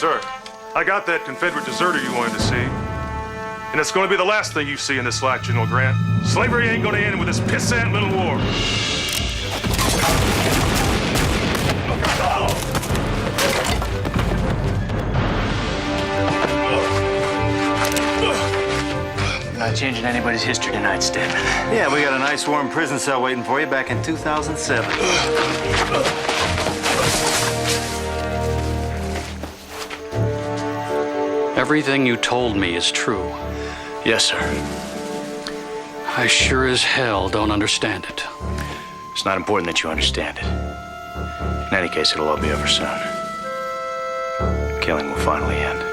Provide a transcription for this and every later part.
sir. I got that Confederate deserter you wanted to see. And it's going to be the last thing you see in this slack, General Grant. Slavery ain't going to end with this pissant little war. Not changing anybody's history tonight, Stedman. Yeah, we got a nice warm prison cell waiting for you back in 2007. Everything you told me is true. Yes, sir. I sure as hell don't understand it. It's not important that you understand it. In any case, it'll all be over soon. Killing will finally end.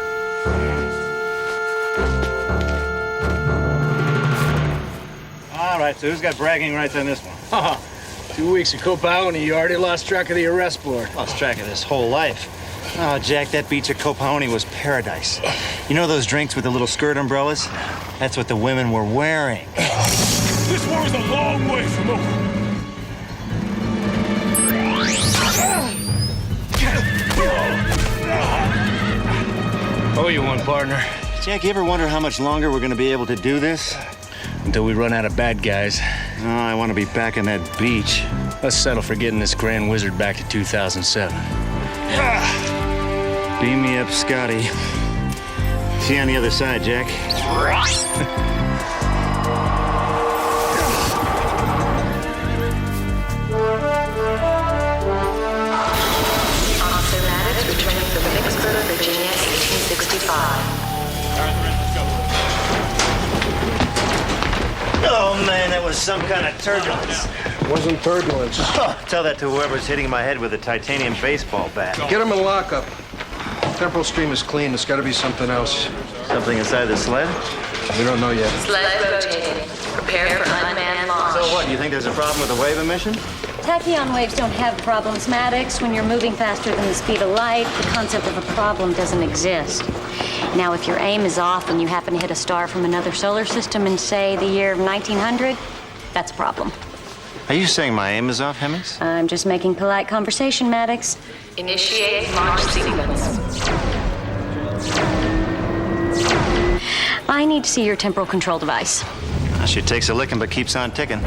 All right, so who's got bragging rights on this one? 2 weeks ago, Copaoni, you already lost track of the arrest board. Lost track of this whole life. Oh, Jack, that beach at Copaoni was paradise. You know those drinks with the little skirt umbrellas? That's what the women were wearing. This war is a long way from over. Oh, you one, partner. Jack, you ever wonder how much longer we're going to be able to do this? Until we run out of bad guys. Oh, I want to be back on that beach. Let's settle for getting this Grand Wizard back to 2007. Beam me up, Scotty. See you on the other side, Jack. Officer Maddox returning from Vicksburg, Virginia, 1865. Oh, man, that was some kind of turbulence. It wasn't turbulence. Oh, tell that to whoever's hitting my head with a titanium baseball bat. Get him in lockup. Temporal stream is clean. There's got to be something else. Something inside the sled? We don't know yet. Sled rotating. Prepare for unmanned launch. So what, do you think there's a problem with the wave emission? Tachyon waves don't have problems, Maddox. When you're moving faster than the speed of light, the concept of a problem doesn't exist. Now, if your aim is off and you happen to hit a star from another solar system in, say, the year 1900, that's a problem. Are you saying my aim is off, Hemmings? I'm just making polite conversation, Maddox. Initiate launch sequence. I need to see your temporal control device. She takes a licking but keeps on ticking.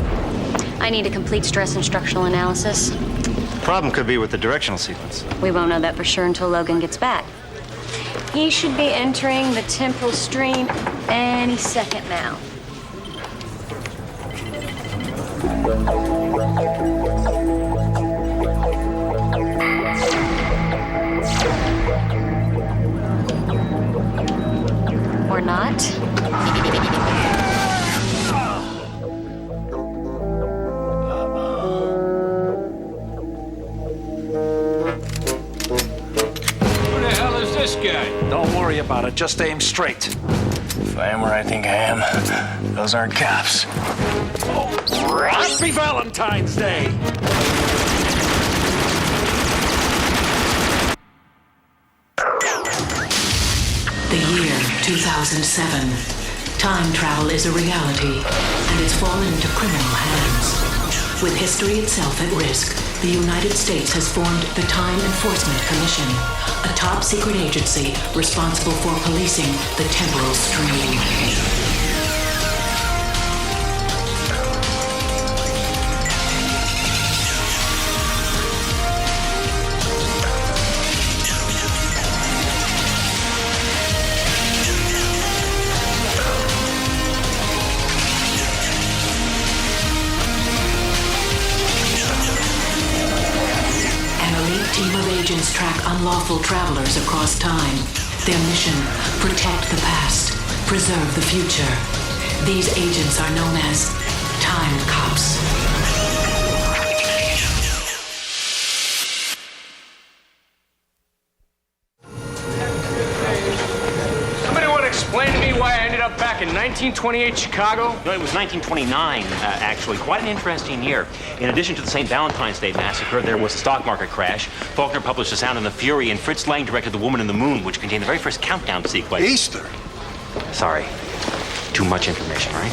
I need a complete stress instructional analysis. The problem could be with the directional sequence. We won't know that for sure until Logan gets back. He should be entering the temporal stream any second now. Or not. Don't worry about it. Just aim straight. If I am where I think I am, those aren't cops. Oh, happy Valentine's Day! The year 2007. Time travel is a reality, and it's fallen into criminal hands. With history itself at risk, the United States has formed the Time Enforcement Commission, a top-secret agency responsible for policing the temporal stream. Agents track unlawful travelers across time. Their mission, protect the past, preserve the future. These agents are known as Time Cops. Somebody want to explain to me why I ended up back in 1928 Chicago? No, it was 1929, actually. Quite an interesting year. In addition to the St. Valentine's Day massacre, there was the stock market crash. Faulkner published The Sound and the Fury, and Fritz Lang directed The Woman in the Moon, which contained the very first countdown sequence. Easter. Sorry. Too much information, right?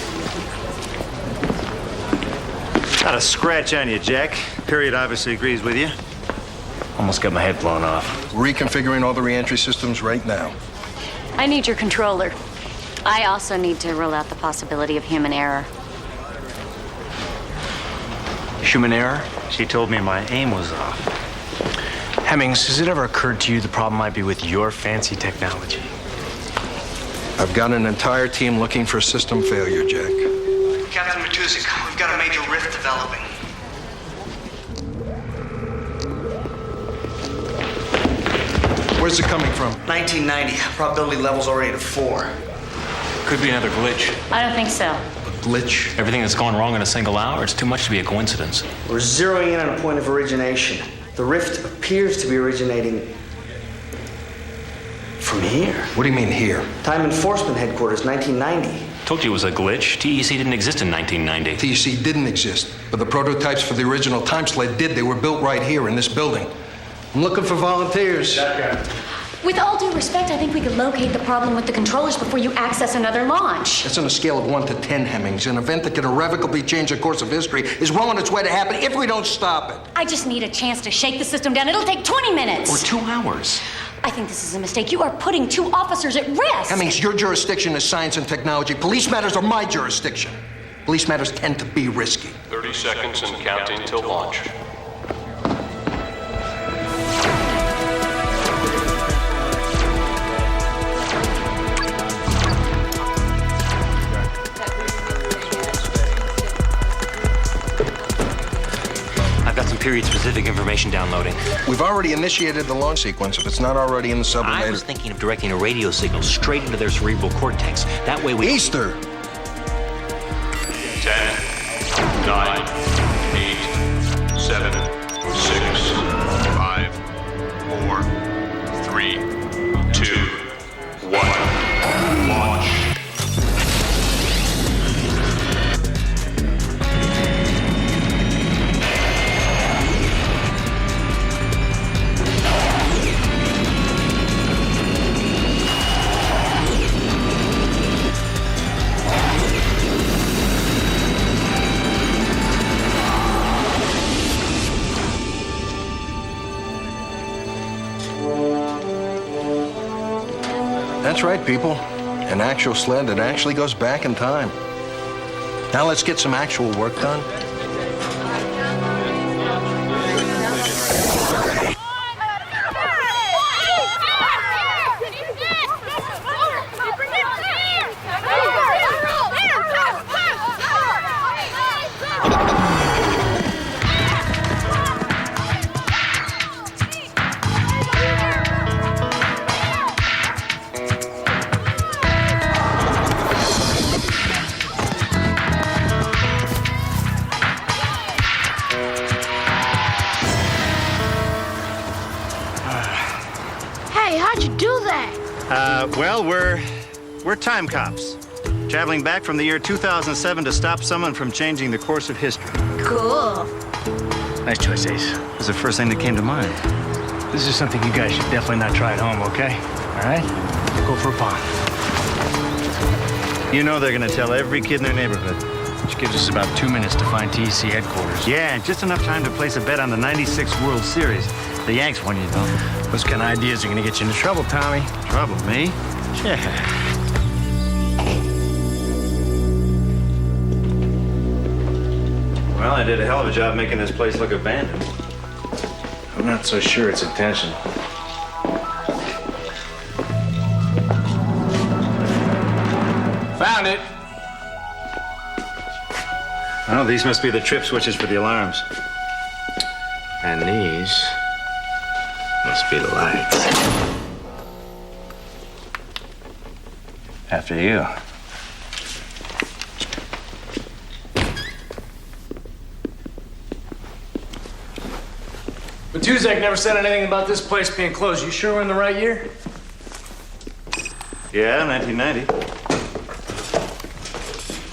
Not a scratch on you, Jack. Period obviously agrees with you. Almost got my head blown off. Reconfiguring all the re-entry systems right now. I need your controller. I also need to rule out the possibility of human error. Human error? She told me my aim was off. Hemmings, has it ever occurred to you the problem might be with your fancy technology? I've got an entire team looking for system failure, Jack. Captain Matuzik, we've got a major rift developing. Where's it coming from? 1990. Probability level's already at 4. Could be another glitch. I don't think so. Glitch. Everything that's gone wrong in a single hour, it's too much to be a coincidence. We're zeroing in on a point of origination. The rift appears to be originating from here. What do you mean here? Time Enforcement Headquarters, 1990. Told you it was a glitch. TEC didn't exist in 1990. TEC didn't exist, but the prototypes for the original time sled did. They were built right here in this building. I'm looking for volunteers. With all due respect, I think we could locate the problem with the controllers before you access another launch. That's on a scale of 1 to 10, Hemmings. An event that can irrevocably change the course of history is well on its way to happen if we don't stop it. I just need a chance to shake the system down. It'll take 20 minutes. Or 2 hours. I think this is a mistake. You are putting 2 officers at risk. Hemmings, your jurisdiction is science and technology. Police matters are my jurisdiction. Police matters tend to be risky. 30 seconds and counting till launch. Period-specific information downloading. We've already initiated the launch sequence if it's not already in the sublimator. I was thinking of directing a radio signal straight into their cerebral cortex. That way we... Easter! 10, 9, 8, 7, 6, 5, 4, 3, 2, 1. Launch. That's right, people. An actual sled that actually goes back in time. Now let's get some actual work done. Well, we're time cops. Traveling back from the year 2007 to stop someone from changing the course of history. Cool. Nice choice, Ace. It was the first thing that came to mind. This is something you guys should definitely not try at home, okay? All right? Go for a pond. You know they're gonna tell every kid in their neighborhood. Which gives us about 2 minutes to find TEC headquarters. Yeah, and just enough time to place a bet on the '96 World Series. The Yanks won, you know. Those kind of ideas are gonna get you into trouble, Tommy. Trouble, me? Yeah. Well, I did a hell of a job making this place look abandoned. I'm not so sure it's intentional. Found it. Oh, these must be the trip switches for the alarms. And these must be the lights. After you. But Tuzak never said anything about this place being closed. You sure we're in the right year? Yeah, 1990.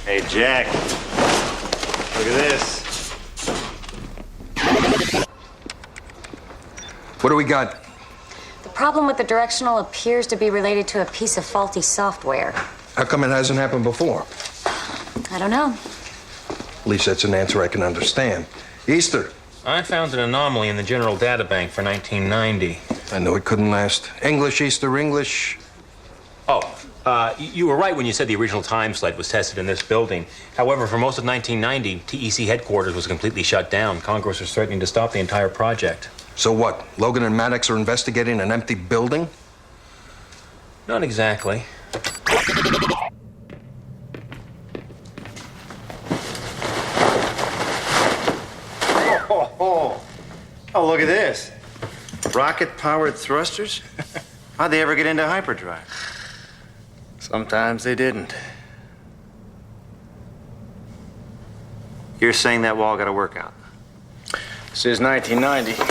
Hey, Jack. Look at this. What do we got? The problem with the directional appears to be related to a piece of faulty software. How come it hasn't happened before? I don't know. At least that's an answer I can understand. Easter, I found an anomaly in the general data bank for 1990. I knew it couldn't last. English, Easter English. Oh, you were right when you said the original time sled was tested in this building. However, for most of 1990, TEC headquarters was completely shut down. Congress was threatening to stop the entire project. So what? Logan and Maddox are investigating an empty building? Not exactly. Oh, look at this. Rocket-powered thrusters? How'd they ever get into hyperdrive? Sometimes they didn't. You're saying that wall got a workout? This is 1990.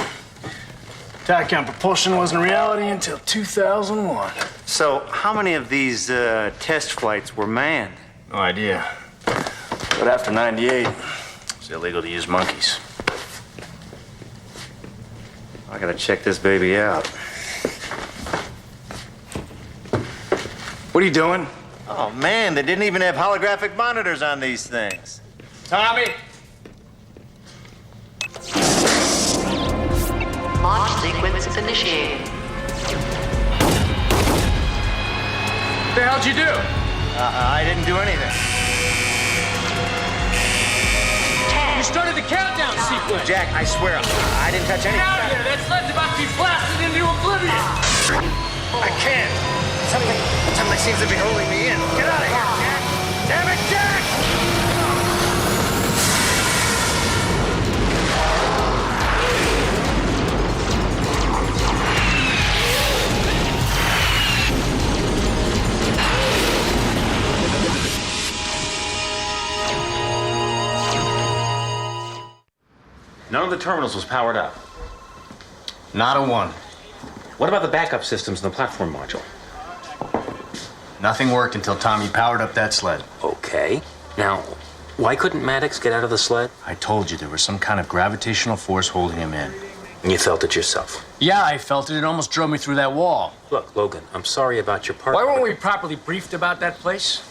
Tachyon propulsion wasn't a reality until 2001. So, how many of these test flights were manned? No idea. But after 98, it's illegal to use monkeys. I gotta check this baby out. What are you doing? Oh, man, they didn't even have holographic monitors on these things. Tommy! Launch sequence initiated. What the hell'd you do? I didn't do anything. You started the countdown sequence. Jack, I swear, I didn't touch anything. Get out of here! That sled's about to be blasted into oblivion! I can't. Something seems to be holding me in. Get out of here, Jack! Damn it, Jack! None of the terminals was powered up. Not a one. What about the backup systems in the platform module? Nothing worked until Tommy powered up that sled. Okay. Now, why couldn't Maddox get out of the sled? I told you there was some kind of gravitational force holding him in. And you felt it yourself? Yeah, I felt it. It almost drove me through that wall. Look, Logan, I'm sorry about your part. Why weren't we properly briefed about that place?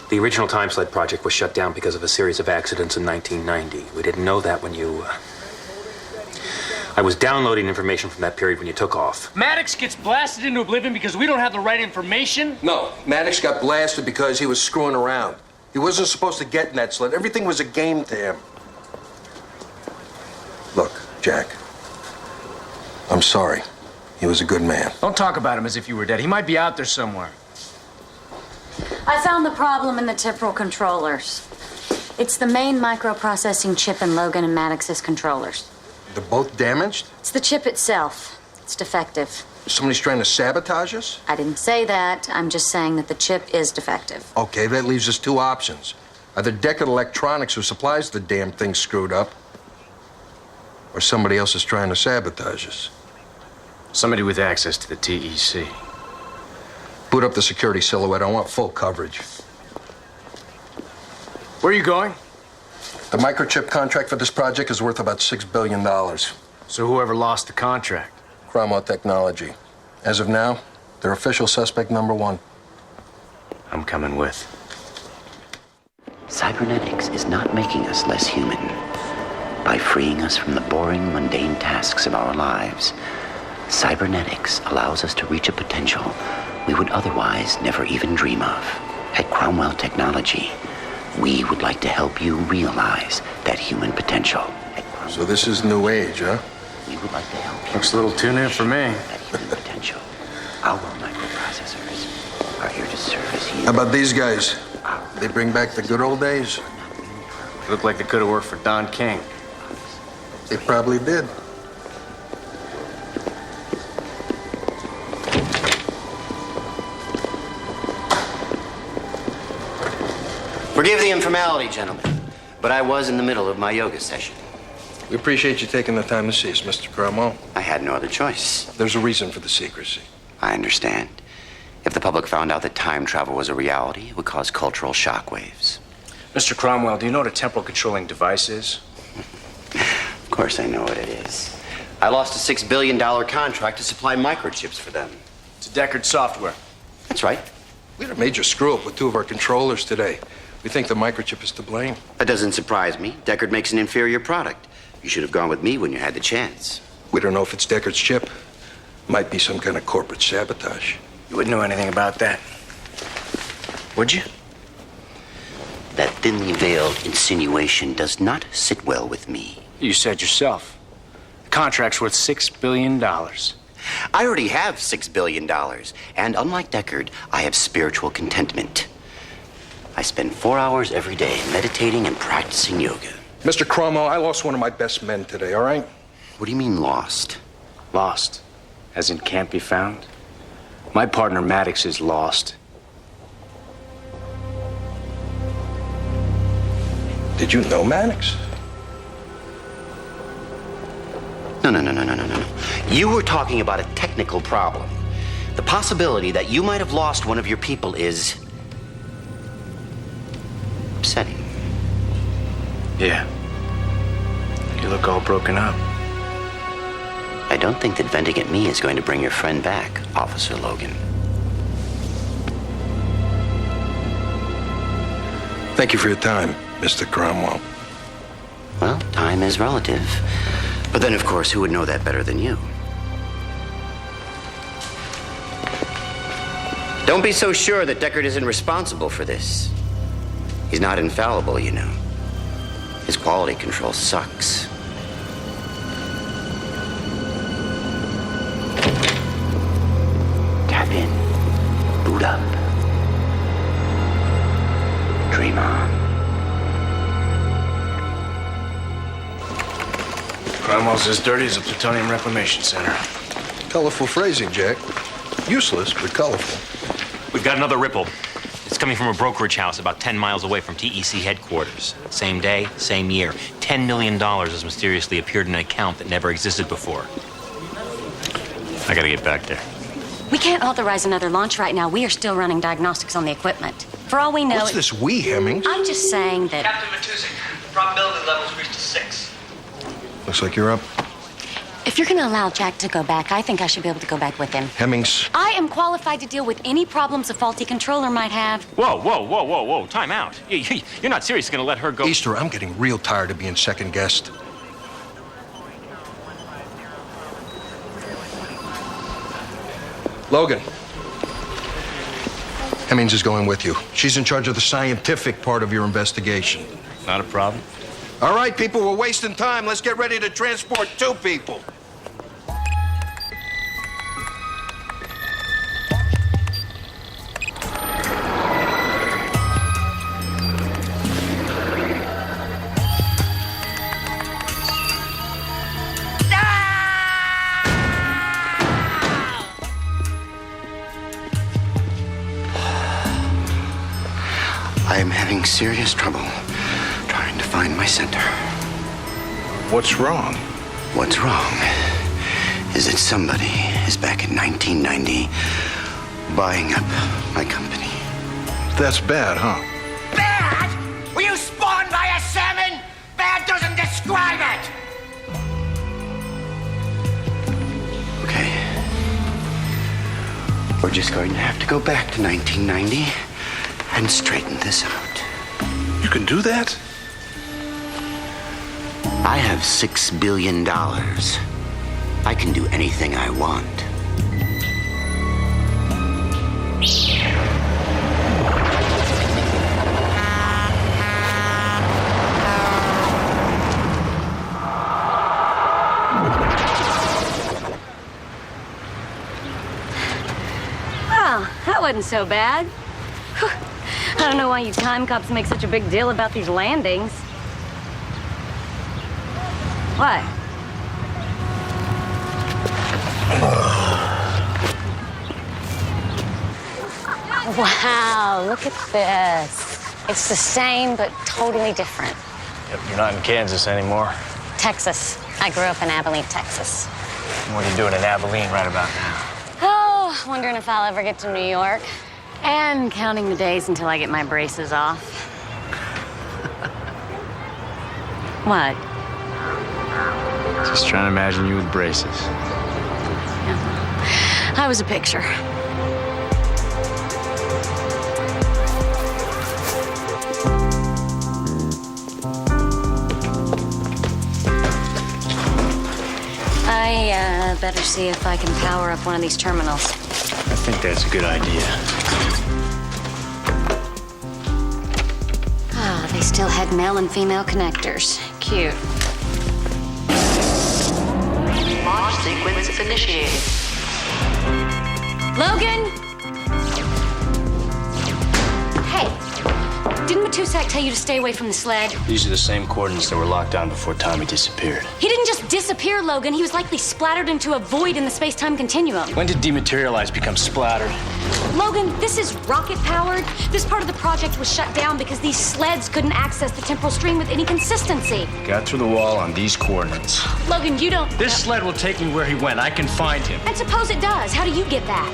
The original time sled project was shut down because of a series of accidents in 1990. We didn't know that when you... I was downloading information from that period when you took off. Maddox gets blasted into oblivion because we don't have the right information? No, Maddox got blasted because he was screwing around. He wasn't supposed to get in that sled. Everything was a game to him. Look, Jack, I'm sorry. He was a good man. Don't talk about him as if you were dead. He might be out there somewhere. I found the problem in the temporal controllers. It's the main microprocessing chip in Logan and Maddox's controllers. They're both damaged? It's the chip itself. It's defective. Somebody's trying to sabotage us? I didn't say that. I'm just saying that the chip is defective. Okay, that leaves us two options. Either Deckard Electronics, who supplies the damn thing, screwed up, or somebody else is trying to sabotage us. Somebody with access to the TEC. Boot up the security silhouette. I want full coverage. Where are you going? The microchip contract for this project is worth about $6 billion. So whoever lost the contract? Cromwell Technology. As of now, they're official suspect number one. I'm coming with. Cybernetics is not making us less human. By freeing us from the boring, mundane tasks of our lives, cybernetics allows us to reach a potential we would otherwise never even dream of. At Cromwell Technology, we would like to help you realize that human potential. So this is new age, huh? We would like to help you. Looks a little too new for me. That human potential. Our microprocessors are here to service you. How about these guys? They bring back the good old days. Looked like they could have worked for Don King. They probably did. Forgive the informality, gentlemen, but I was in the middle of my yoga session. We appreciate you taking the time to see us, Mr. Cromwell. I had no other choice. There's a reason for the secrecy. I understand. If the public found out that time travel was a reality, it would cause cultural shockwaves. Mr. Cromwell, do you know what a temporal controlling device is? Of course I know what it is. I lost a $6 billion contract to supply microchips for them. It's Deckard software. That's right. We had a major screw-up with two of our controllers today. We think the microchip is to blame. That doesn't surprise me. Deckard makes an inferior product. You should have gone with me when you had the chance. We don't know if it's Deckard's ship. Might be some kind of corporate sabotage. You wouldn't know anything about that, would you? That thinly veiled insinuation does not sit well with me. You said yourself. The contract's worth $6 billion. I already have $6 billion, and unlike Deckard, I have spiritual contentment. I spend 4 hours every day meditating and practicing yoga. Mr. Cromwell, I lost one of my best men today, all right? What do you mean, lost? Lost? As in can't be found? My partner Maddox is lost. Did you know Maddox? No. You were talking about a technical problem. The possibility that you might have lost one of your people is upsetting. Yeah. You look all broken up. I don't think that venting at me is going to bring your friend back, Officer Logan. Thank you for your time, Mr. Cromwell. Well, time is relative. But then, of course, who would know that better than you? Don't be so sure that Deckard isn't responsible for this. He's not infallible, you know. His quality control sucks. Tap in. Boot up. Dream on. Cromwell's as dirty as a plutonium reclamation center. Colorful phrasing, Jack. Useless, but colorful. We've got another ripple. It's coming from a brokerage house about 10 miles away from TEC headquarters. Same day, same year. $10 million has mysteriously appeared in an account that never existed before. I gotta get back there. We can't authorize another launch right now. We are still running diagnostics on the equipment. For all we know... What's this we, Hemmings? I'm just saying that... Captain Matusik, probability levels reached a 6. Looks like you're up. If you're going to allow Jack to go back, I think I should be able to go back with him. Hemmings. I am qualified to deal with any problems a faulty controller might have. Whoa. Time out. You're not seriously going to let her go... Easter, I'm getting real tired of being second guessed. Logan. Hemmings is going with you. She's in charge of the scientific part of your investigation. Not a problem. All right, people, we're wasting time. Let's get ready to transport 2 people. I am having serious trouble trying to find my center. What's wrong? What's wrong is that somebody is back in 1990 buying up my company. That's bad, huh? Bad? Were you spawned by a salmon? Bad doesn't describe it! Okay. We're just going to have to go back to 1990 and straighten this out. You can do that? I have $6 billion. I can do anything I want. Well, that wasn't so bad. Whew. I don't know why you time cops make such a big deal about these landings. What? Wow, look at this. It's the same, but totally different. Yep, you're not in Kansas anymore. Texas. I grew up in Abilene, Texas. What are you doing in Abilene right about now? Oh, wondering if I'll ever get to New York. And counting the days until I get my braces off. What? Just trying to imagine you with braces. Yeah. I was a picture. better see if I can power up one of these terminals. I think that's a good idea. Ah, they still had male and female connectors. Cute. Launch sequence initiated. Logan! Hey, didn't Matusak tell you to stay away from the sled? These are the same coordinates that were locked down before Tommy disappeared. He didn't just disappear, Logan. He was likely splattered into a void in the space-time continuum. When did dematerialize become splattered? Logan, this is rocket-powered. This part of the project was shut down because these sleds couldn't access the temporal stream with any consistency. Got through the wall on these coordinates. Logan, you don't... This sled will take me where he went. I can find him. And suppose it does. How do you get back?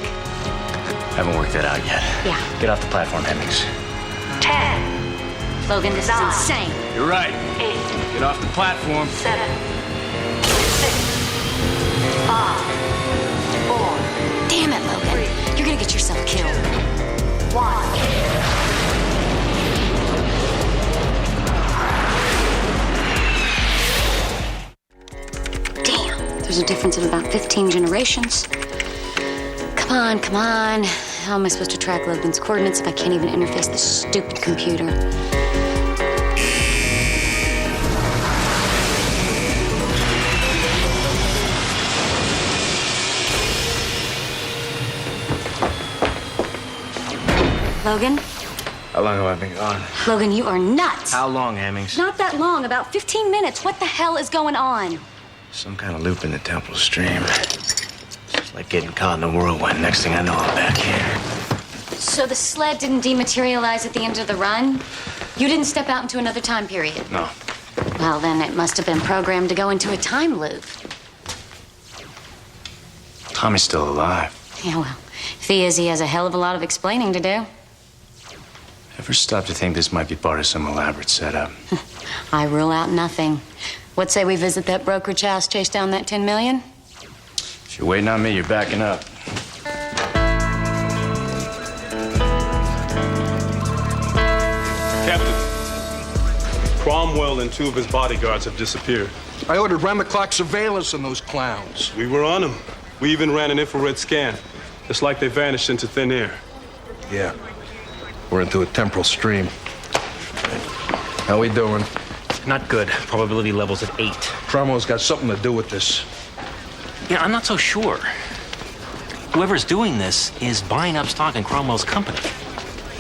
Haven't worked that out yet. Yeah. Get off the platform, Hemmings. 10. Logan, this is insane. You're right. 8. Get off the platform. 7. 6. 5. 4. Damn it, Logan. You're gonna get yourself killed. 1. Damn. There's a difference of about 15 generations. Come on, come on. How am I supposed to track Logan's coordinates if I can't even interface this stupid computer? Logan? How long have I been gone? Logan, you are nuts. How long, Hemmings? Not that long, about 15 minutes. What the hell is going on? Some kind of loop in the temple stream. It's like getting caught in a whirlwind. Next thing I know, I'm back here. So the sled didn't dematerialize at the end of the run? You didn't step out into another time period? No. Well, then it must have been programmed to go into a time loop. Tommy's still alive. Yeah, well, if he is, he has a hell of a lot of explaining to do. Ever stop to think this might be part of some elaborate setup? I rule out nothing. What say we visit that brokerage house, chase down that 10 million? If you're waiting on me, you're backing up. Captain, Cromwell and 2 of his bodyguards have disappeared. I ordered round-the-clock surveillance on those clowns. We were on them. We even ran an infrared scan. It's like they vanished into thin air. Yeah. We're into a temporal stream. How we doing? Not good. Probability level's at 8. Cromwell's got something to do with this. Yeah, I'm not so sure. Whoever's doing this is buying up stock in Cromwell's company.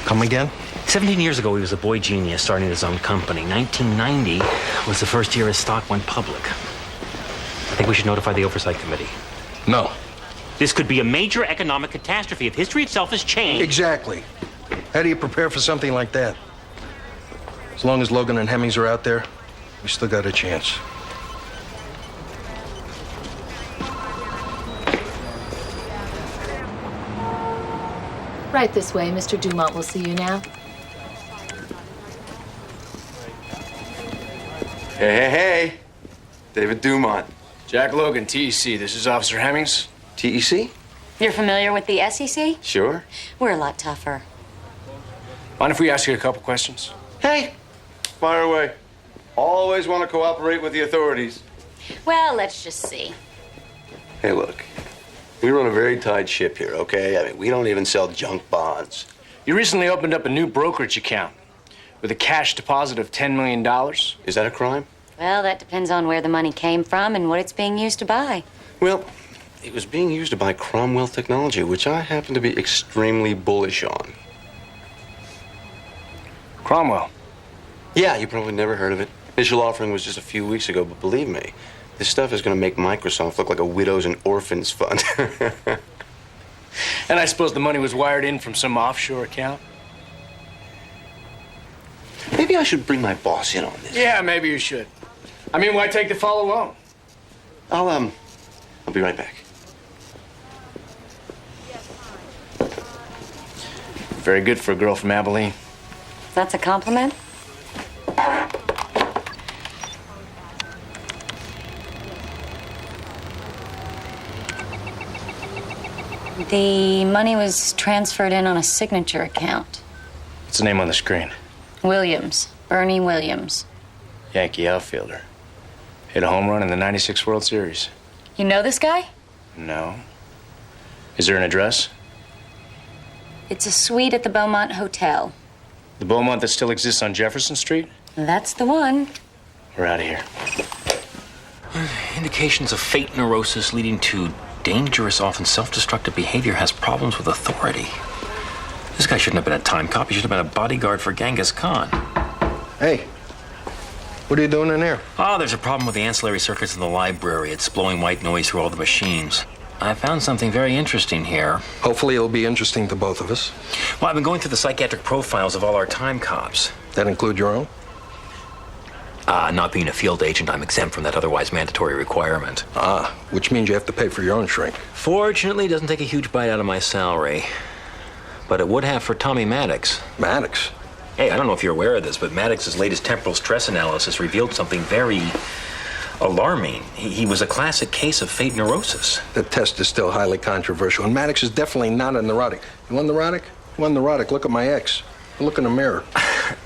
Come again? 17 years ago, he was a boy genius starting his own company. 1990 was the first year his stock went public. I think we should notify the Oversight Committee. No. This could be a major economic catastrophe if history itself has changed. Exactly. How do you prepare for something like that? As long as Logan and Hemmings are out there, we still got a chance. Right this way. Mr. Dumont will see you now. Hey, hey, hey. David Dumont. Jack Logan, TEC. This is Officer Hemmings. TEC? You're familiar with the SEC? Sure. We're a lot tougher. Mind if we ask you a couple questions? Hey, fire away. Always want to cooperate with the authorities. Well, let's just see. Hey, look. We run a very tight ship here, okay? I mean, we don't even sell junk bonds. You recently opened up a new brokerage account with a cash deposit of $10 million. Is that a crime? Well, that depends on where the money came from and what it's being used to buy. Well, it was being used to buy Cromwell technology, which I happen to be extremely bullish on. Cromwell? Yeah, you probably never heard of it. Initial offering was just a few weeks ago, but believe me, this stuff is going to make Microsoft look like a widows and orphans fund. And I suppose the money was wired in from some offshore account? Maybe I should bring my boss in on this. Yeah, maybe you should. I mean, why take the fall alone? I'll be right back. Very good for a girl from Abilene. That's a compliment? The money was transferred in on a signature account. What's the name on the screen? Williams. Bernie Williams. Yankee outfielder. Hit a home run in the '96 World Series. You know this guy? No. Is there an address? It's a suite at the Beaumont Hotel. The Beaumont that still exists on Jefferson Street? That's the one. We're out of here. Indications of fate neurosis leading to dangerous, often self-destructive behavior has problems with authority. This guy shouldn't have been a time cop. He should have been a bodyguard for Genghis Khan. Hey, what are you doing in there? Oh, there's a problem with the ancillary circuits in the library. It's blowing white noise through all the machines. I found something very interesting here. Hopefully it'll be interesting to both of us. Well, I've been going through the psychiatric profiles of all our time cops. That include your own? Not being a field agent, I'm exempt from that otherwise mandatory requirement. Ah, which means you have to pay for your own shrink. Fortunately, it doesn't take a huge bite out of my salary. But it would have for Tommy Maddox. Maddox? Hey, I don't know if you're aware of this, but Maddox's latest temporal stress analysis revealed something very alarming. He was a classic case of fate neurosis. The test is still highly controversial, and Maddox is definitely not a neurotic. You want neurotic? You want neurotic? Look at my ex. Look in the mirror.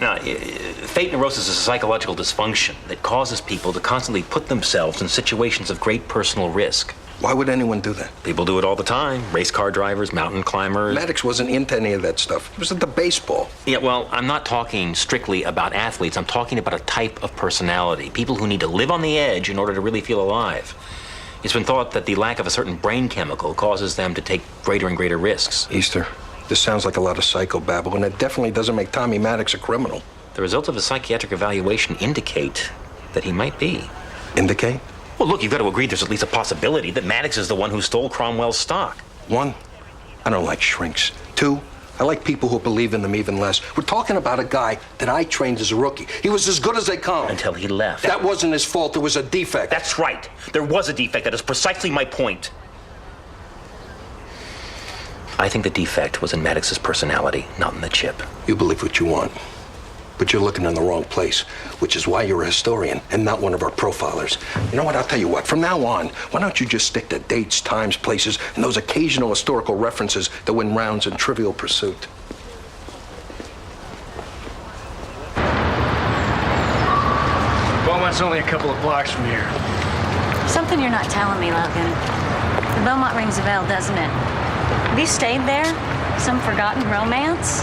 Now, fate neurosis is a psychological dysfunction that causes people to constantly put themselves in situations of great personal risk. Why would anyone do that? People do it all the time. Race car drivers, mountain climbers. Maddox wasn't into any of that stuff. He was into baseball. Yeah, well, I'm not talking strictly about athletes. I'm talking about a type of personality. People who need to live on the edge in order to really feel alive. It's been thought that the lack of a certain brain chemical causes them to take greater and greater risks. Easter, this sounds like a lot of psychobabble, and it definitely doesn't make Tommy Maddox a criminal. The results of his psychiatric evaluation indicate that he might be. Indicate? Well, look, you've got to agree there's at least a possibility that Maddox is the one who stole Cromwell's stock. One, I don't like shrinks. Two, I like people who believe in them even less. We're talking about a guy that I trained as a rookie. He was as good as they come. Until he left. That wasn't his fault. It was a defect. That's right. There was a defect. That is precisely my point. I think the defect was in Maddox's personality, not in the chip. You believe what you want, but you're looking in the wrong place, which is why you're a historian and not one of our profilers. You know what? I'll tell you what. From now on, why don't you just stick to dates, times, places, and those occasional historical references that win rounds in Trivial Pursuit? Beaumont's only a couple of blocks from here. Something you're not telling me, Logan. The Beaumont rings a bell, doesn't it? Have you stayed there? Some forgotten romance?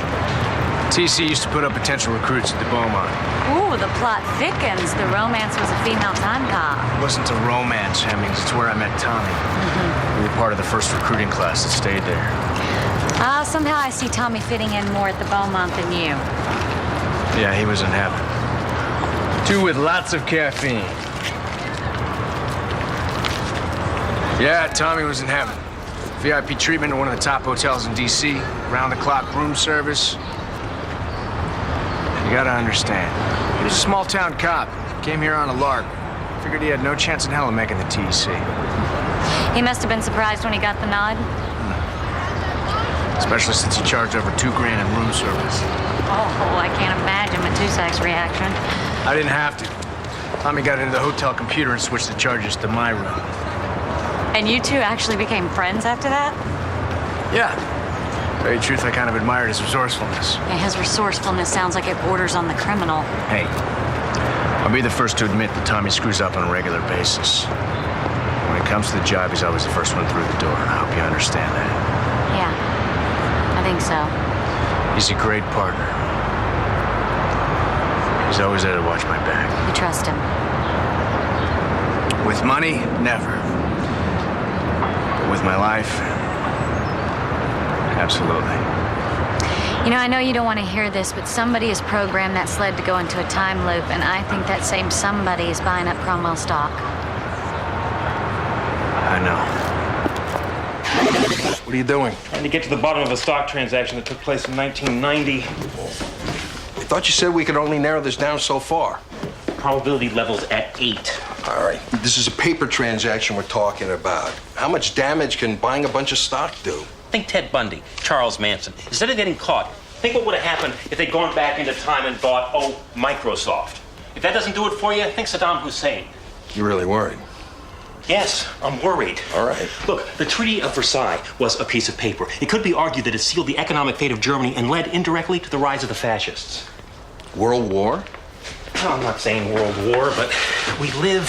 TC used to put up potential recruits at the Beaumont. Ooh, the plot thickens. The romance was a female time cop. It wasn't a romance, Hemmings. It's where I met Tommy. We were part of the first recruiting class that stayed there. Somehow I see Tommy fitting in more at the Beaumont than you. Yeah, he was in heaven. Two with lots of caffeine. Yeah, Tommy was in heaven. VIP treatment at one of the top hotels in D.C. Round-the-clock room service. You gotta understand. He was a small-town cop. Came here on a lark. Figured he had no chance in hell of making the TEC. He must have been surprised when he got the nod. Especially since he charged over $2,000 in room service. Oh, I can't imagine Matusak's reaction. I didn't have to. Tommy got into the hotel computer and switched the charges to my room. And you two actually became friends after that? Yeah. To tell you the truth, I kind of admired his resourcefulness. Yeah, his resourcefulness sounds like it borders on the criminal. Hey, I'll be the first to admit that Tommy screws up on a regular basis. When it comes to the job, he's always the first one through the door, and I hope you understand that. Yeah, I think so. He's a great partner. He's always there to watch my back. You trust him? With money, never. But with my life, absolutely. You know, I know you don't want to hear this, but somebody has programmed that sled to go into a time loop, and I think that same somebody is buying up Cromwell stock. I know. What are you doing? Trying to get to the bottom of a stock transaction that took place in 1990. I thought you said we could only narrow this down so far. Probability level's at 8. All right. This is a paper transaction we're talking about. How much damage can buying a bunch of stock do? Think Ted Bundy, Charles Manson. Instead of getting caught, think what would have happened if they'd gone back into time and bought, Microsoft. If that doesn't do it for you, think Saddam Hussein. You're really worried? Yes, I'm worried. All right. Look, the Treaty of Versailles was a piece of paper. It could be argued that it sealed the economic fate of Germany and led indirectly to the rise of the fascists. World War? No, I'm not saying World War, but we live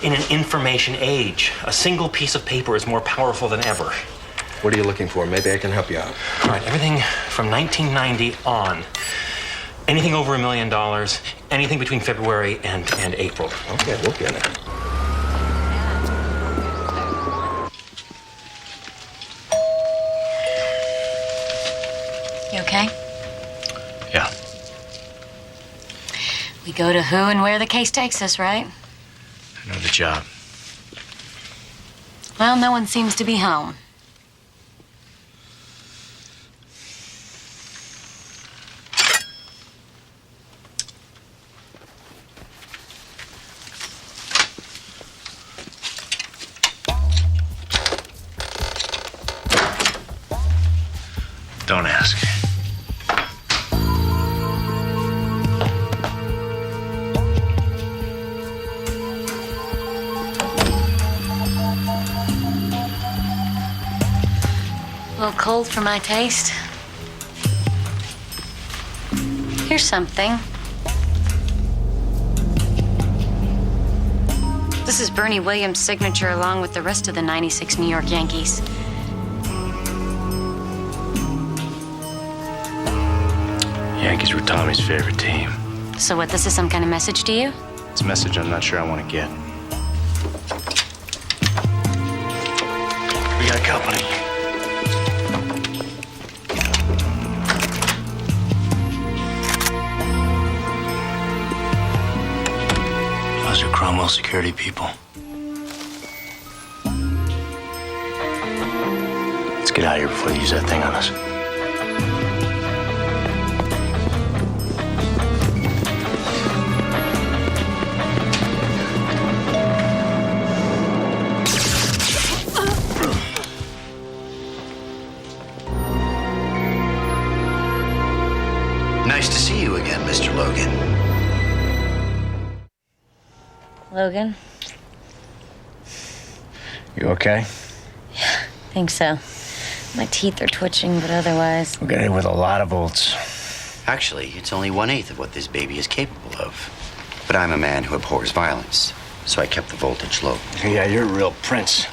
In an information age, a single piece of paper is more powerful than ever. What are you looking for? Maybe I can help you out. All right, everything from 1990 on. Anything over $1 million, anything between February and April. Okay, we'll get it. You okay? Yeah. We go to who and where the case takes us, right? I know the job. Well, no one seems to be home. Don't ask. A little cold for my taste. Here's something. This is Bernie Williams' signature along with the rest of the '96 New York Yankees. Yankees were Tommy's favorite team. So what, this is some kind of message to you? It's a message I'm not sure I want to get. We got company. Those are Cromwell security people. Let's get out of here before they use that thing on us. Nice to see you again, Mr. Logan. Logan? You okay? Think so. My teeth are twitching, but otherwise... We got hit with a lot of volts. Actually, it's only 1/8 of what this baby is capable of. But I'm a man who abhors violence, so I kept the voltage low. Yeah, you're a real prince.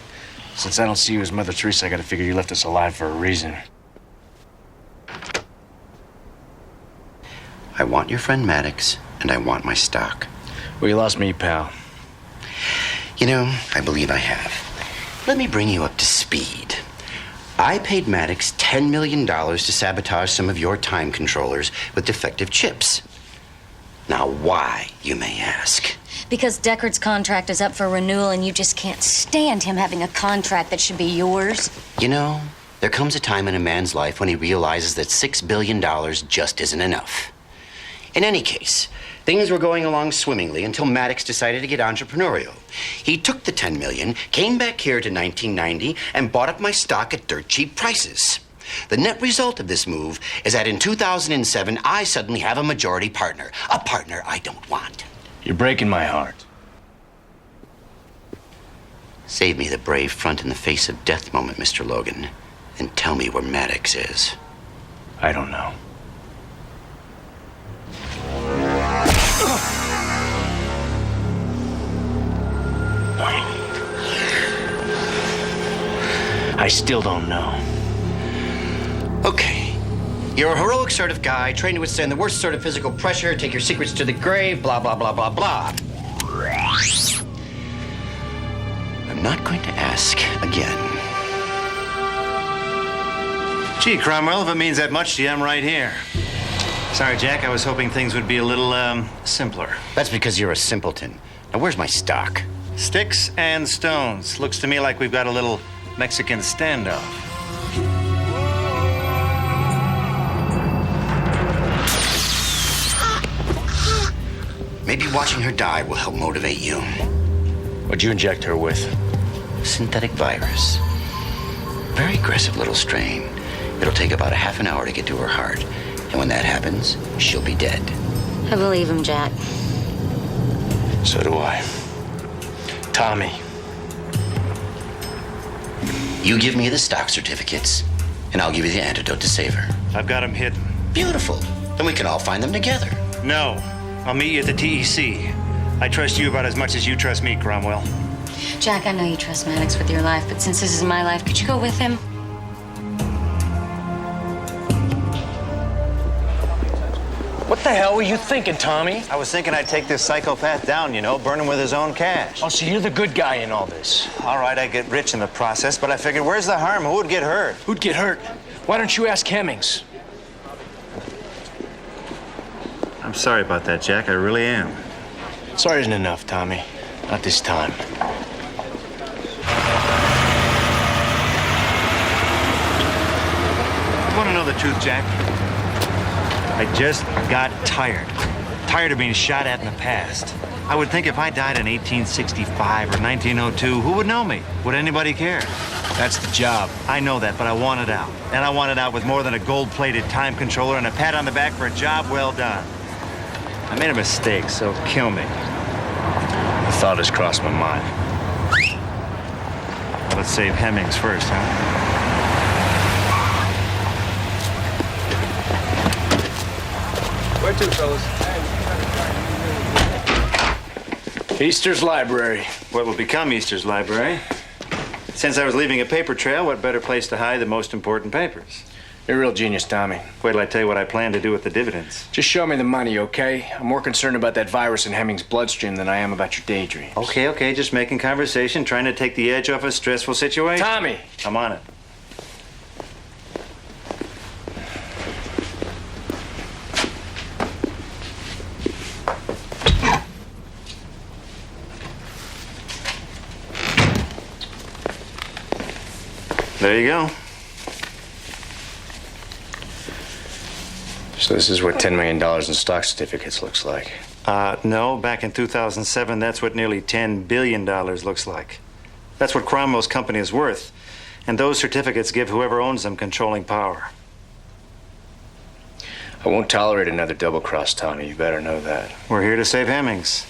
Since I don't see you as Mother Teresa, I gotta figure you left us alive for a reason. I want your friend Maddox, and I want my stock. Well, you lost me, pal. You know, I believe I have. Let me bring you up to speed. I paid Maddox $10 million to sabotage some of your time controllers with defective chips. Now, why, you may ask? Because Deckard's contract is up for renewal and you just can't stand him having a contract that should be yours. You know, there comes a time in a man's life when he realizes that $6 billion just isn't enough. In any case, things were going along swimmingly until Maddox decided to get entrepreneurial. He took the $10 million, came back here to 1990, and bought up my stock at dirt cheap prices. The net result of this move is that in 2007, I suddenly have a majority partner. A partner I don't want. You're breaking my heart. Save me the brave front in the face of death moment, Mr. Logan, and tell me where Maddox is. I don't know. I still don't know. Okay. You're a heroic sort of guy, trained to withstand the worst sort of physical pressure, take your secrets to the grave, blah, blah, blah, blah, blah. I'm not going to ask again. Gee, Cromwell, if it means that much to you, I'm right here. Sorry, Jack, I was hoping things would be a little, simpler. That's because you're a simpleton. Now, where's my stock? Sticks and stones. Looks to me like we've got a little Mexican standoff. Maybe watching her die will help motivate you. What'd you inject her with? Synthetic virus. Very aggressive little strain. It'll take about a half an hour to get to her heart. And when that happens, she'll be dead. I believe him, Jack. So do I. Tommy. You give me the stock certificates, and I'll give you the antidote to save her. I've got them hidden. Beautiful. Then we can all find them together. No. I'll meet you at the TEC. I trust you about as much as you trust me, Cromwell. Jack, I know you trust Maddox with your life, but since this is my life, could you go with him? What the hell were you thinking, Tommy? I was thinking I'd take this psychopath down, you know, burn him with his own cash. Oh, so you're the good guy in all this. All right, I get rich in the process, but I figured, where's the harm? Who would get hurt? Who'd get hurt? Why don't you ask Hemmings? I'm sorry about that, Jack. I really am. Sorry isn't enough, Tommy. Not this time. You want to know the truth, Jack? I just got tired. Tired of being shot at in the past. I would think if I died in 1865 or 1902, who would know me? Would anybody care? That's the job. I know that, but I want it out. And I want it out with more than a gold-plated time controller and a pat on the back for a job well done. I made a mistake, so kill me. The thought has crossed my mind. Well, let's save Hemmings first, huh? Where to, fellas? Easter's Library. What will become Easter's Library? Since I was leaving a paper trail, what better place to hide the most important papers? You're a real genius, Tommy. Wait till I tell you what I plan to do with the dividends. Just show me the money, okay? I'm more concerned about that virus in Hemmings' bloodstream than I am about your daydreams. Okay, just making conversation, trying to take the edge off a stressful situation. Tommy! I'm on it. There you go. So this is what $10 million in stock certificates looks like. No, back in 2007, that's what nearly $10 billion looks like. That's what Cromwell's company is worth. And those certificates give whoever owns them controlling power. I won't tolerate another double cross, Tommy. You better know that. We're here to save Hemmings.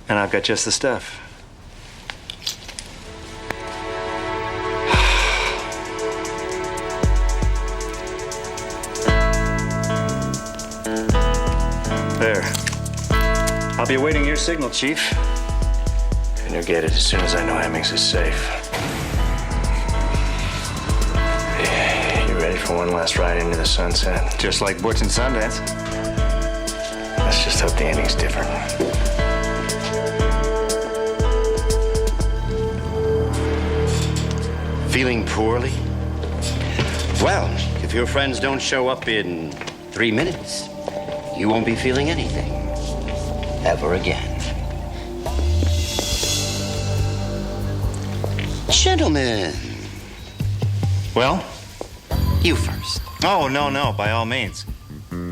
And I've got just the stuff. There. I'll be awaiting your signal, Chief. And you'll get it as soon as I know Hemmings is safe. You ready for one last ride into the sunset? Just like Butch and Sundance. Let's just hope the ending's different. Feeling poorly? Well, if your friends don't show up in 3 minutes, you won't be feeling anything. Ever again. Gentlemen. Well? You first. Oh, no, by all means.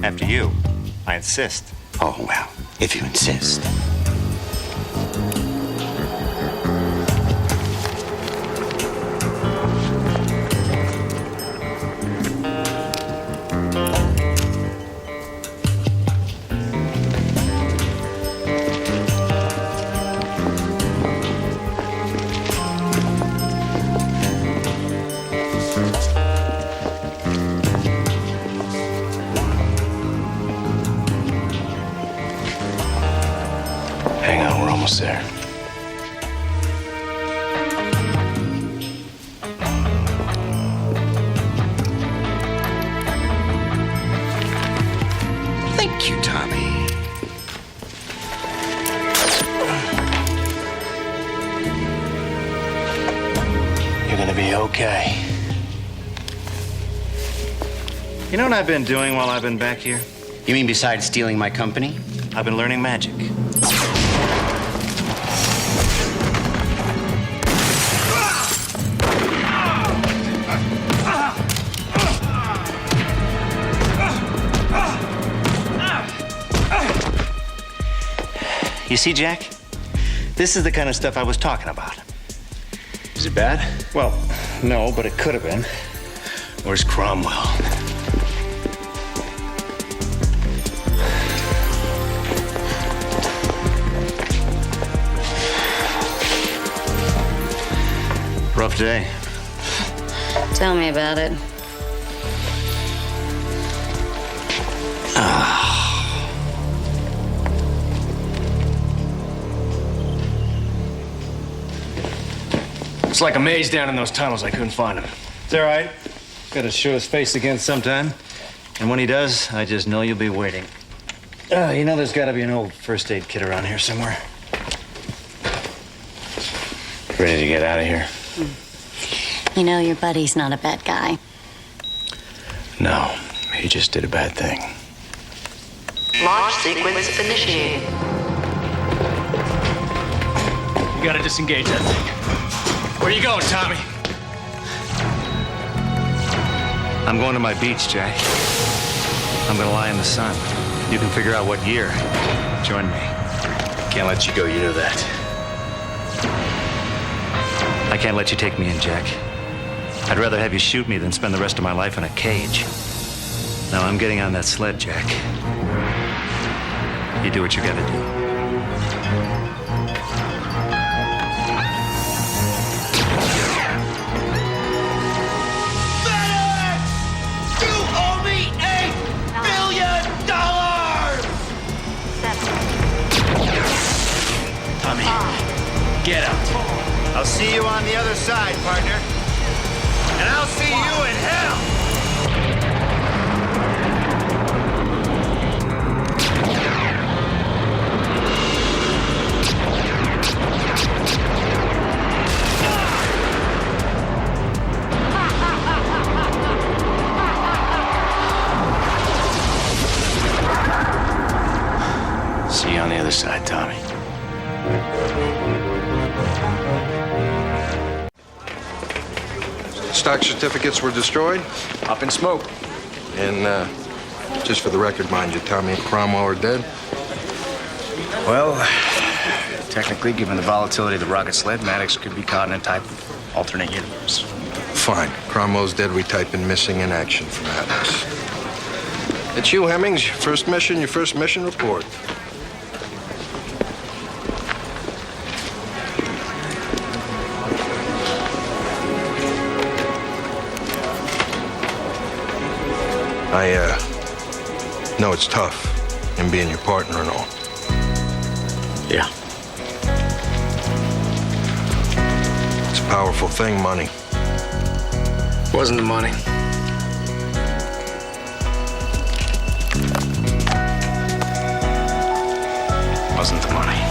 After you. I insist. Oh, well, if you insist. Hang on, we're almost there. Thank you, Tommy. You're gonna be okay. You know what I've been doing while I've been back here? You mean besides stealing my company? I've been learning magic. You see, Jack? This is the kind of stuff I was talking about. Is it bad? Well, no, but it could have been. Where's Cromwell? Rough day. Tell me about it. It's like a maze down in those tunnels. I couldn't find him. It's all right. Gotta show his face again sometime. And when he does, I just know you'll be waiting. You know there's gotta be an old first aid kit around here somewhere. Ready to get out of here? You know, your buddy's not a bad guy. No, he just did a bad thing. Launch sequence initiated. You gotta disengage that thing. Where are you going, Tommy? I'm going to my beach, Jack. I'm gonna lie in the sun. You can figure out what year. Join me. Can't let you go, you know that. I can't let you take me in, Jack. I'd rather have you shoot me than spend the rest of my life in a cage. Now I'm getting on that sled, Jack. You do what you gotta do. Get out. I'll see you on the other side, partner. And I'll see you in hell. See you on the other side, Tommy. Stock certificates were destroyed? Up in smoke. And, just for the record, mind you, Tommy and Cromwell are dead? Well, technically, given the volatility of the rocket sled, Maddox could be caught in a type of alternate universe. Fine. Cromwell's dead. We type in missing in action for Maddox. It's you, Hemmings. Your first mission report. I know it's tough in being your partner and all. Yeah. It's a powerful thing, money. Wasn't the money. Wasn't the money.